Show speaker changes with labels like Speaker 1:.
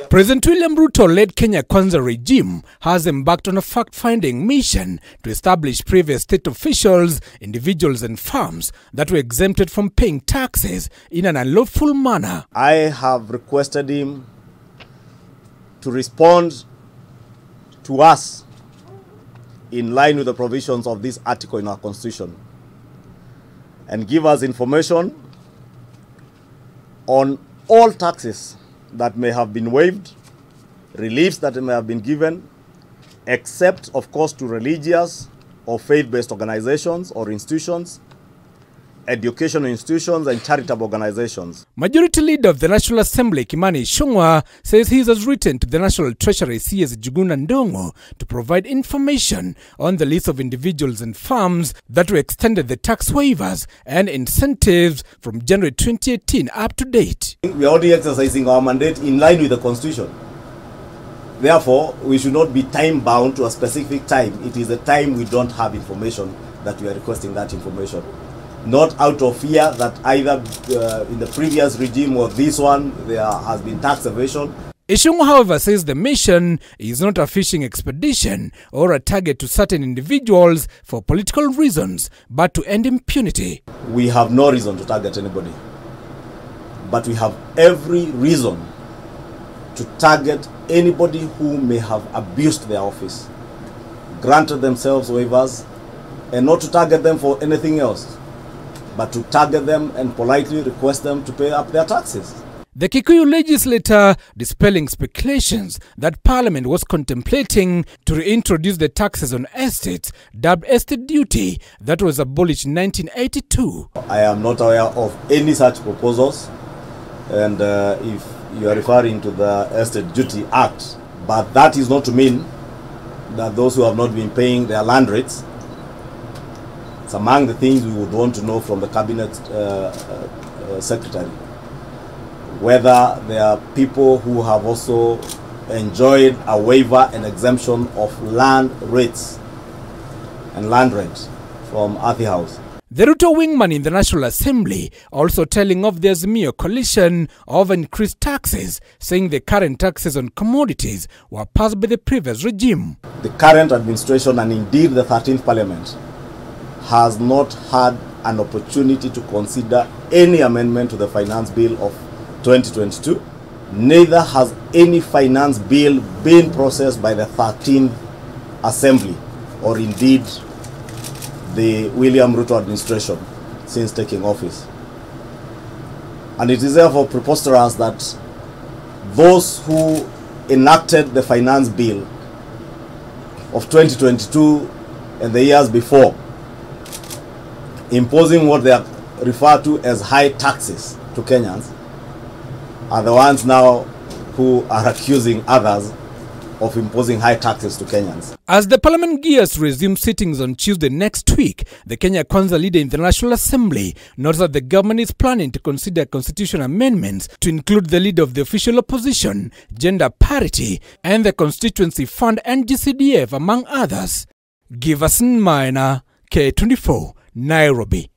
Speaker 1: President William Ruto-led Kenya Kwanza regime has embarked on a fact-finding mission to establish previous state officials, individuals and firms that were exempted from paying taxes in an unlawful manner.
Speaker 2: I have requested him to respond to us in line with the provisions of this article in our constitution and give us information on all taxes that may have been waived, reliefs that may have been given, except, of course, to religious or faith-based organizations or institutions, educational institutions and charitable organizations.
Speaker 1: Majority Leader of the National Assembly, Kimani Ichungwah, says he has written to the National Treasury CS Njuguna and Ndungu to provide information on the list of individuals and firms that were extended the tax waivers and incentives from January 2018 up to date.
Speaker 2: We are already exercising our mandate in line with the Constitution. Therefore, we should not be time-bound to a specific time. It is the time we don't have information that we are requesting that information. Not out of fear that either in the previous regime or this one there has been tax evasion.
Speaker 1: Ichungwah, however, says the mission is not a fishing expedition or a target to certain individuals for political reasons, but to end impunity.
Speaker 2: We have no reason to target anybody, but we have every reason to target anybody who may have abused their office, granted themselves waivers, and not to target them for anything else, but to target them and politely request them to pay up their taxes.
Speaker 1: The Kikuyu legislator dispelling speculations that Parliament was contemplating to reintroduce the taxes on estates, dubbed estate duty, that was abolished in 1982.
Speaker 2: I am not aware of any such proposals, and if you are referring to the Estate Duty Act, but that is not to mean that those who have not been paying their land rates. It's among the things we would want to know from the Cabinet Secretary, whether there are people who have also enjoyed a waiver and exemption of land rates and land rent from Athi House.
Speaker 1: The Ruto wingman in the National Assembly also telling of the Azimio coalition of increased taxes, saying the current taxes on commodities were passed by the previous regime.
Speaker 2: The current administration and indeed the 13th Parliament has not had an opportunity to consider any amendment to the finance bill of 2022. Neither has any finance bill been processed by the 13th Assembly or indeed the William Ruto administration since taking office. And it is therefore preposterous that those who enacted the finance bill of 2022 and the years before, imposing what they are referred to as high taxes to Kenyans, are the ones now who are accusing others of imposing high taxes to Kenyans.
Speaker 1: As the Parliament gears resume sittings on Tuesday next week, the Kenya Kwanza leader in the National Assembly notes that the government is planning to consider constitutional amendments to include the leader of the official opposition, gender parity, and the constituency fund and GCDF, among others. Giverson Minor, K24, Nairobi.